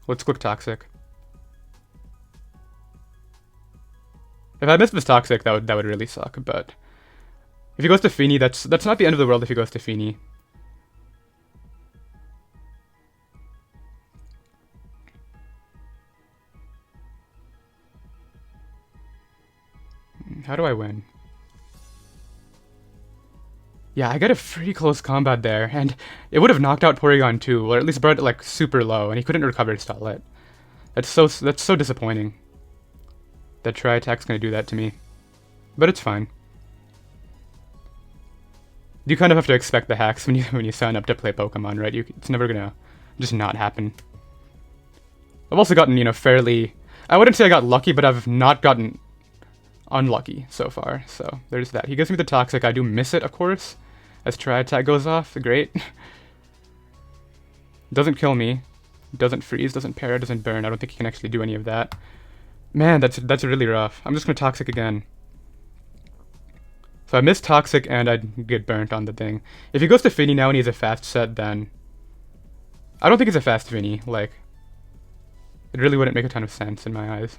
Let's click Toxic. If I miss this Toxic, that would really suck, but... If he goes to Feeny, that's not the end of the world if he goes to Feeny. How do I win? Yeah, I got a pretty close combat there, and it would have knocked out Porygon too, or at least brought it like super low, and he couldn't recover stall it. That's so disappointing. That Tri-Attack's gonna do that to me. But it's fine. You kind of have to expect the hacks when you sign up to play Pokemon, right? It's never gonna just not happen. I've also gotten, you know, fairly... I wouldn't say I got lucky, but I've not gotten unlucky so far, so there's that. He gives me the Toxic. I do miss it, of course, as Tri-Attack goes off. Great. Doesn't kill me. Doesn't freeze, doesn't para, doesn't burn. I don't think he can actually do any of that. Man, that's really rough. I'm just gonna Toxic again. So I miss Toxic and I get burnt on the thing. If he goes to Finny now and he's a fast set, then... I don't think he's a fast Finny, like... It really wouldn't make a ton of sense in my eyes.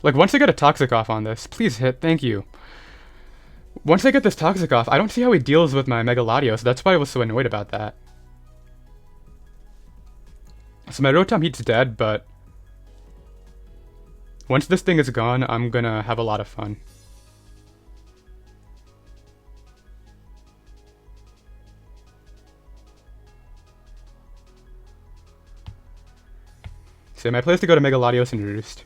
Like, once I get a Toxic off on this, please hit, thank you. Once I get this Toxic off, I don't see how he deals with my Mega Latios. That's why I was so annoyed about that. So my Rotom Heat's dead, but... Once this thing is gone, I'm gonna have a lot of fun. So my play is to go to Mega Latios and Roost.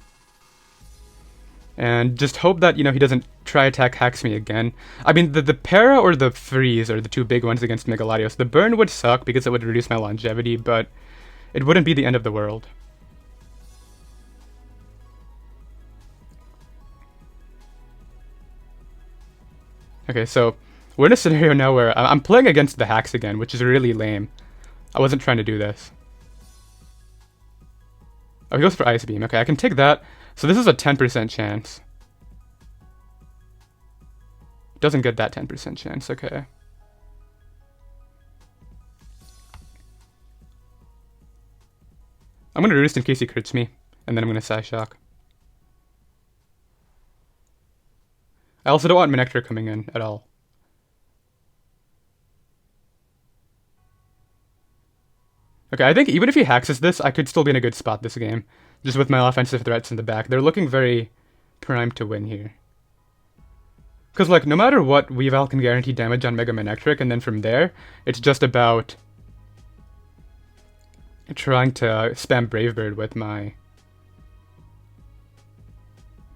And just hope that, you know, he doesn't Tri-Attack hacks me again. I mean, the Para or the Freeze are the two big ones against Mega Latios. The Burn would suck because it would reduce my longevity, but it wouldn't be the end of the world. Okay, so we're in a scenario now where I'm playing against the hacks again, which is really lame. I wasn't trying to do this. Oh, he goes for Ice Beam. Okay, I can take that. So this is a 10% chance. Doesn't get that 10% chance, okay. I'm gonna Roost in case he crits me, and then I'm gonna Psyshock. I also don't want Manector coming in at all. Okay, I think even if he hacks this, I could still be in a good spot this game. Just with my offensive threats in the back. They're looking very primed to win here. Because, like, no matter what, Weavile can guarantee damage on Mega Manectric, and then from there, it's just about trying to spam Brave Bird with my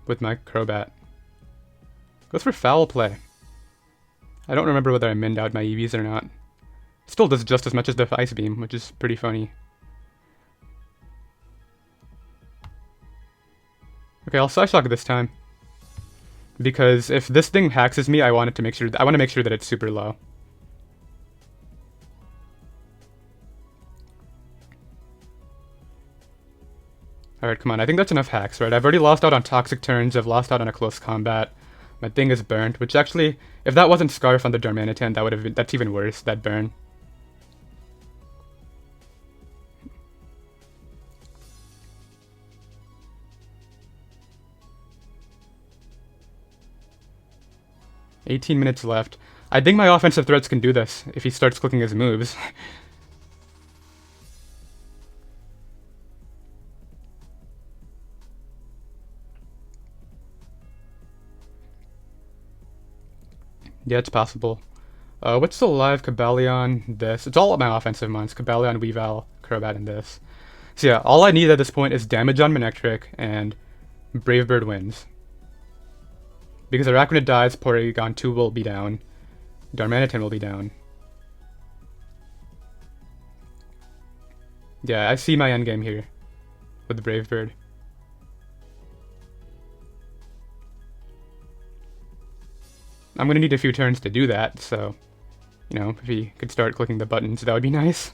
Crobat. Goes for Foul Play. I don't remember whether I minned out my EVs or not. Still does just as much as the Ice Beam, which is pretty funny. Okay, I'll Psyshock this time. Because if this thing hacks me, I want to make sure that it's super low. Alright, come on. I think that's enough hacks, right? I've already lost out on Toxic turns. I've lost out on a close combat. My thing is burnt, which actually, if that wasn't Scarf on the Darmanitan, that's even worse, that burn. $18 minutes left. I think my offensive threats can do this if he starts clicking his moves. Yeah, it's possible. What's still alive? Cobalion, this. It's all my offensive mons. Cobalion, Weavile, Crobat, and this. So yeah, all I need at this point is damage on Manectric, and Brave Bird wins. Because Arachnid dies, Porygon 2 will be down. Darmanitan will be down. Yeah, I see my endgame here. With the Brave Bird. I'm gonna need a few turns to do that, so... You know, if he could start clicking the buttons, that would be nice.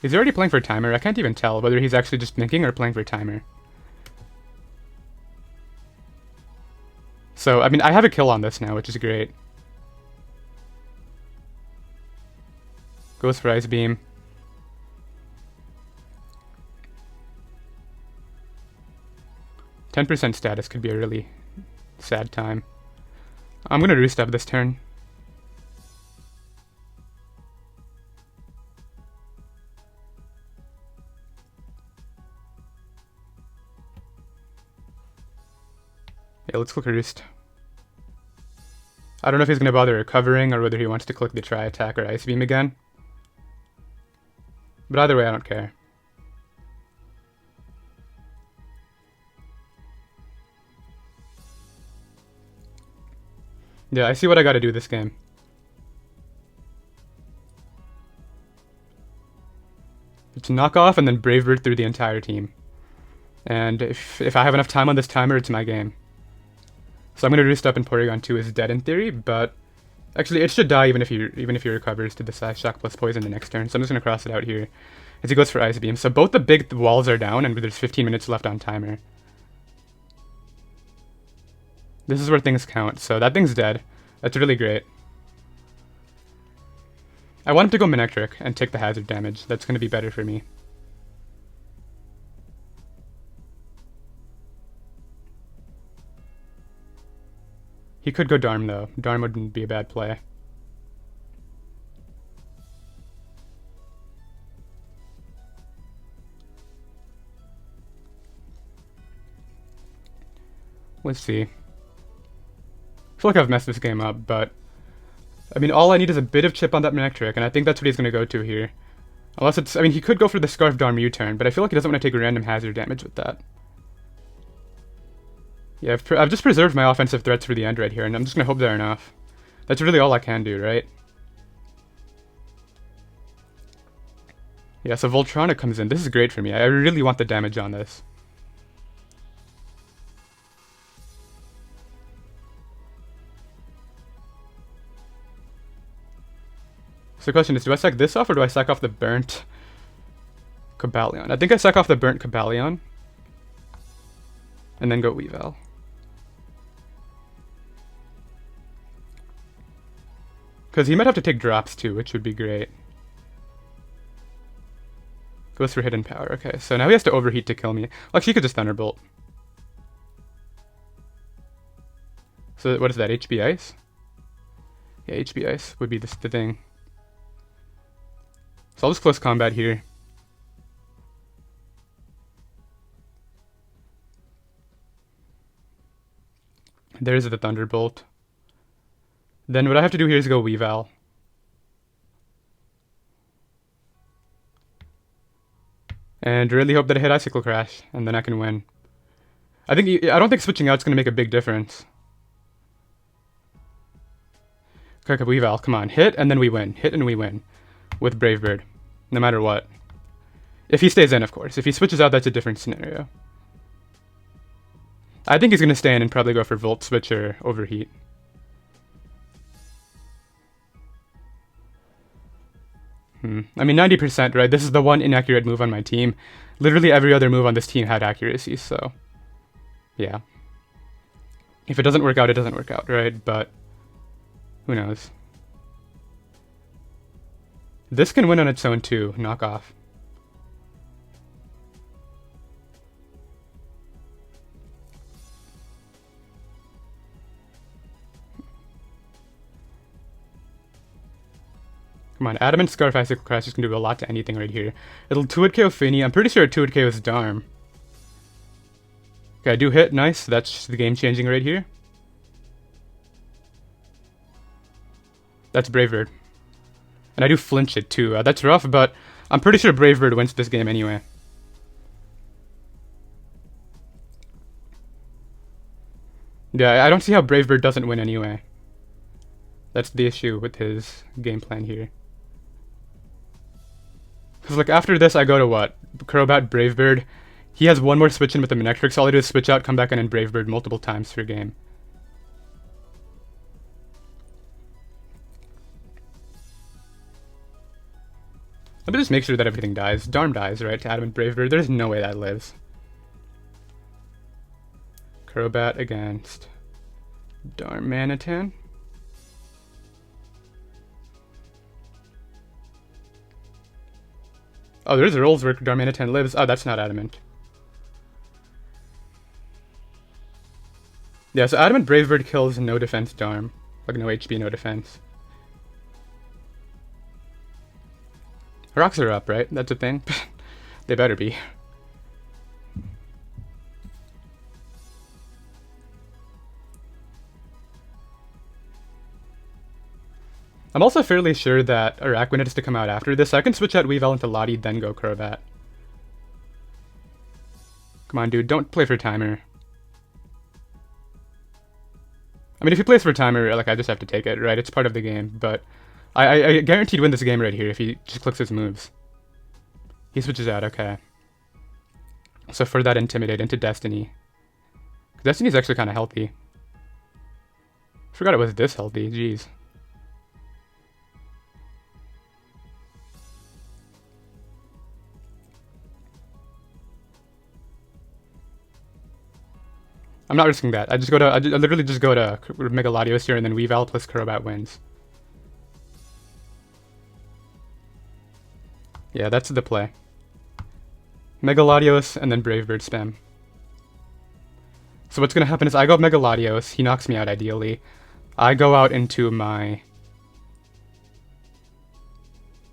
He's already playing for timer. I can't even tell whether he's actually just thinking or playing for timer. So, I mean, I have a kill on this now, which is great. Goes for Ice Beam. %10% status could be a really sad time. I'm gonna restep this turn. Yeah, let's click a roost. I don't know if he's gonna bother recovering or whether he wants to click the try attack or Ice Beam again. But either way, I don't care. Yeah, I see what I gotta do this game. It's knock off and then Brave Bird through the entire team. And if I have enough time on this timer, it's my game. So I'm gonna roost up and Porygon 2 is dead in theory, but actually it should die even if he recovers to the Psy Shock plus Poison the next turn. So I'm just gonna cross it out here as he goes for Ice Beam. So both the big walls are down and there's 15 minutes left on timer. This is where things count. So that thing's dead. That's really great. I want him to go Manectric and take the hazard damage. That's gonna be better for me. He could go Darm though. Darm wouldn't be a bad play. Let's see. I feel like I've messed this game up, but I mean, all I need is a bit of chip on that Manectric, and I think that's what he's going to go to here. Unless it's, I mean, he could go for the Scarf Darm U-turn, but I feel like he doesn't want to take random hazard damage with that. Yeah, I've just preserved my offensive threats for the end right here, and I'm just going to hope they're enough. That's really all I can do, right? Yeah, so Voltronic comes in. This is great for me. I really want the damage on this. So the question is, do I sack this off or do I sack off the burnt Cobalion? I think I sack off the burnt Cobalion. And then go Weavile. Because he might have to take drops too, which would be great. Goes for Hidden Power. Okay, so now he has to overheat to kill me. Well, actually, he could just Thunderbolt. So what is that, HB Ice? Yeah, HB Ice would be the thing. So I'll just close combat here. There's the Thunderbolt. Then what I have to do here is go Weavile. And really hope that I hit Icicle Crash, and then I can win. I don't think switching out is going to make a big difference. Okay, Weavile, come on. Hit, and then we win. Hit, and we win. With Brave Bird. No matter what. If he stays in, of course. If he switches out, that's a different scenario. I think he's going to stay in and probably go for Volt Switch or Overheat. I mean, 90%, right? This is the one inaccurate move on my team. Literally every other move on this team had accuracy, so... yeah. If it doesn't work out, it doesn't work out, right? But... who knows? This can win on its own too. Knock off. Come on, Adamant Scarf Icicle Crash is going to do a lot to anything right here. It'll 2-hit KO Finny. I'm pretty sure 2-hit KO is Darm. Okay, I do hit. Nice. That's the game changing right here. That's Brave Bird. And I do flinch it too. That's rough, but I'm pretty sure Brave Bird wins this game anyway. Yeah, I don't see how Brave Bird doesn't win anyway. That's the issue with his game plan here. Because, like, after this, I go to what? Crobat, Brave Bird. He has one more switch in with the Manectric, so all I do is switch out, come back in, and Brave Bird multiple times per game. Let me just make sure that everything dies. Darm dies, right, to Adamant Bravebird. There's no way that lives. Crobat against Darmanitan. Oh, there's rolls where Darmanitan lives. Oh, that's not Adamant. Yeah, so Adamant Bravebird kills no defense Darm. Like no HP, no defense. Rocks are up, right? That's a thing. They better be. I'm also fairly sure that Araquanid is to come out after this. I can switch out Weavile into Lottie, then go Crobat. Come on, dude, don't play for timer. I mean, if he plays for timer, like, I just have to take it, right? It's part of the game, but I guaranteed win this game right here if he just clicks his moves. He switches out, okay. So for that, Intimidate into Destiny. Destiny's actually kind of healthy. Forgot it was this healthy, jeez. I'm not risking that. I literally just go to Mega Latios here and then Weavile plus Crobat wins. Yeah, that's the play. Mega Latios and then Bravebird spam. So what's gonna happen is I go Mega Latios, he knocks me out ideally. I go out into my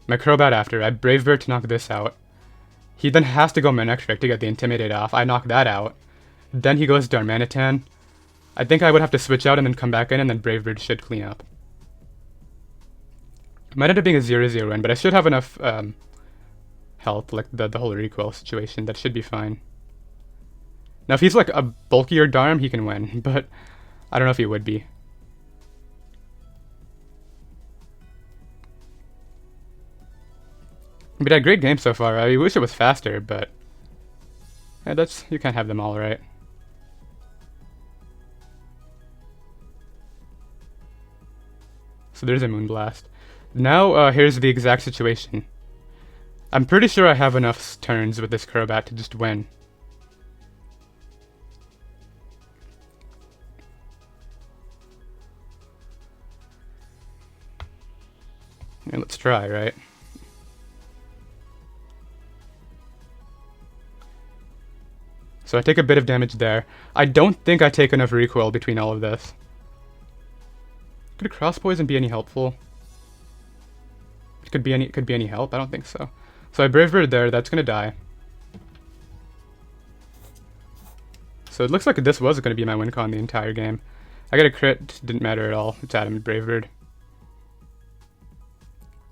Crobat after. I Bravebird to knock this out. He then has to go Manectric to get the Intimidate off. I knock that out. Then he goes Darmanitan. I think I would have to switch out and then come back in, and then Bravebird should clean up. It might end up being a 0-0 win, but I should have enough health, like the whole recoil situation. That should be fine. Now, if he's like a bulkier Darm, he can win, but I don't know if he would be. But a great game so far. I wish it was faster, but yeah, you can't have them all, right? So there's a Moonblast. Now, here's the exact situation. I'm pretty sure I have enough turns with this Crobat to just win. Yeah, let's try, right? So I take a bit of damage there. I don't think I take enough recoil between all of this. Could Cross Poison be any helpful? It could be any help? I don't think so. So I Bravebird there, that's gonna die. So it looks like this was gonna be my win con the entire game. I got a crit, didn't matter at all. It's Adamant Bravebird.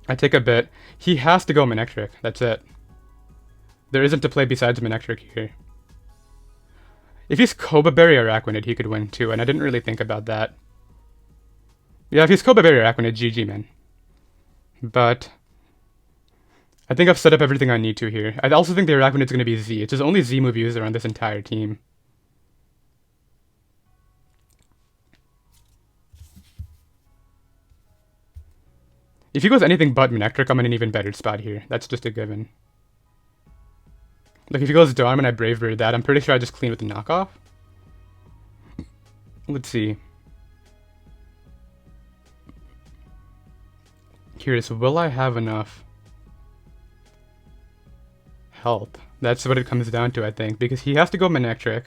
I take a bit. He has to go Manectric, that's it. There isn't a play besides Manectric here. If he's Koba Berry or Araquanid, he could win too, and I didn't really think about that. Yeah, if he's Koba Berry or Araquanid, GG, man. But I think I've set up everything I need to here. I also think the Araquanid's going to be Z. It's his only Z move user on this entire team. If he goes anything but Manectric, I'm in an even better spot here. That's just a given. Like, if he goes Darm and I Bravebird that, I'm pretty sure I just clean with the knockoff. Let's see. Curious, will I have enough health? That's what it comes down to, I think, because he has to go Manectric.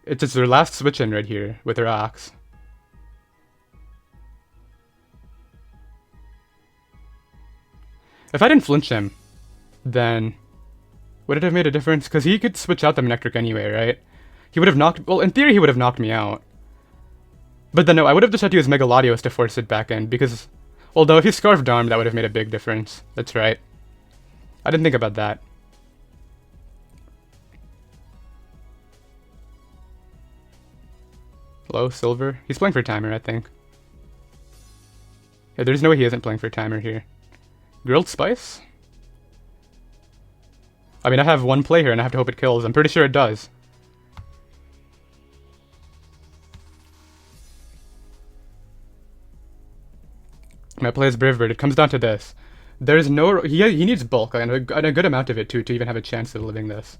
It's just their last switch in right here with rocks. If I didn't flinch him, then would it have made a difference? Because he could switch out the Manectric anyway, right? He would have knocked... Well, in theory, he would have knocked me out. But then, no, I would have just had to use Mega Latios to force it back in, because... Well, though, if he Scarfed Arm, that would have made a big difference. That's right. I didn't think about that. Hello, Silver? He's playing for timer, I think. Yeah, there's no way he isn't playing for timer here. Grilled Spice? I mean, I have one play here, and I have to hope it kills. I'm pretty sure it does. My play is Bravebird. It comes down to this. There's no... He needs bulk, and a good amount of it, too, to even have a chance of living this.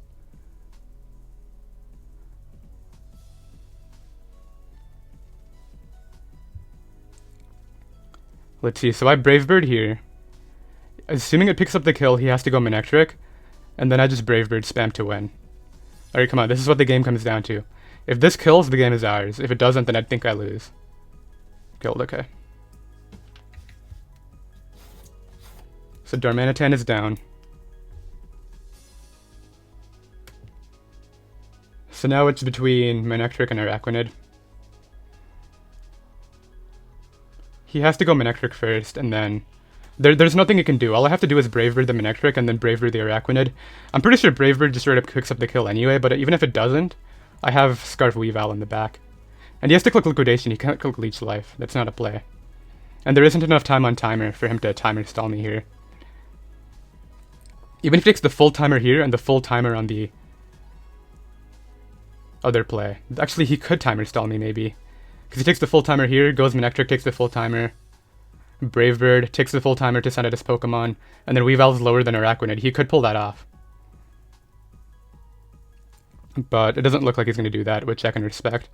Let's see, so I Brave Bird here. Assuming it picks up the kill, he has to go Manectric, and then I just Brave Bird spam to win. Alright, come on, this is what the game comes down to. If this kills, the game is ours. If it doesn't, then I think I lose. Killed, okay. So Darmanitan is down. So now it's between Manectric and Araquanid. He has to go Manectric first, and then... There's nothing he can do. All I have to do is Brave Bird the Manectric, and then Brave Bird the Araquanid. I'm pretty sure Brave Bird just straight up picks up the kill anyway, but even if it doesn't, I have Scarf Weavile in the back. And he has to click Liquidation, he can't click Leech Life. That's not a play. And there isn't enough time on timer for him to timer stall me here. Even if he takes the full timer here and the full timer on the other play. Actually, he could timer stall me, maybe. Because he takes the full timer here, goes Manectric, takes the full timer. Brave Bird takes the full timer to send out his Pokemon, and then Weavile's lower than Araquanid. He could pull that off. But it doesn't look like he's going to do that, which I can respect.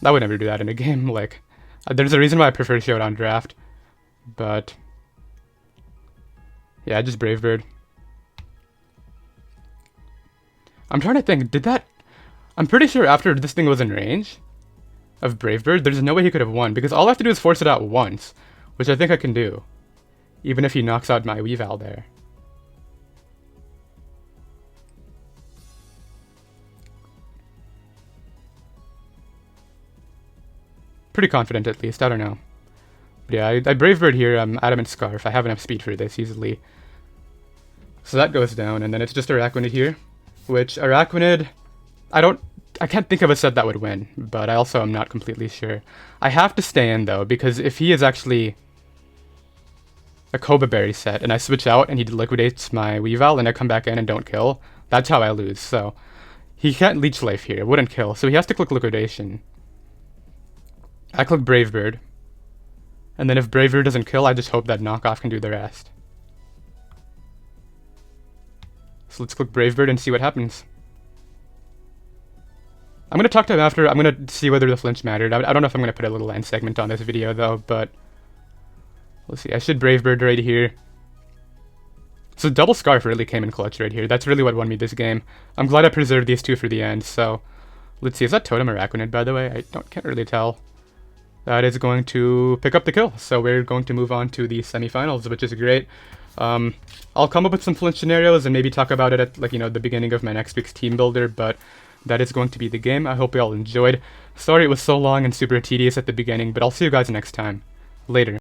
I would never do that in a game. Like, there's a reason why I prefer Showdown Draft. But yeah, just Brave Bird. I'm trying to think, did that... I'm pretty sure after this thing was in range of Brave Bird, there's no way he could have won, because all I have to do is force it out once, which I think I can do, even if he knocks out my Weavile there. Pretty confident, at least, I don't know. But yeah, I Brave Bird here, Adamant Scarf, I have enough speed for this easily. So that goes down, and then it's just Araquanid here, which Araquanid, I can't think of a set that would win, but I also am not completely sure. I have to stay in, though, because if he is actually a Koba Berry set, and I switch out and he liquidates my Weavile, and I come back in and don't kill, that's how I lose. So he can't Leech Life here, it wouldn't kill, so he has to click Liquidation. I click Brave Bird, and then if Brave Bird doesn't kill, I just hope that Knockoff can do the rest. So let's click Brave Bird and see what happens. I'm going to talk to him after. I'm going to see whether the flinch mattered. I don't know if I'm going to put a little end segment on this video, though, but let's see. I should Brave Bird right here. So Double Scarf really came in clutch right here. That's really what won me this game. I'm glad I preserved these two for the end, so let's see. Is that Totem or Araquanid, by the way? I can't really tell. That is going to pick up the kill, so we're going to move on to the semifinals, which is great. I'll come up with some flinch scenarios and maybe talk about it at, like, the beginning of my next week's team builder, but that is going to be the game. I hope you all enjoyed. Sorry it was so long and super tedious at the beginning, but I'll see you guys next time. Later.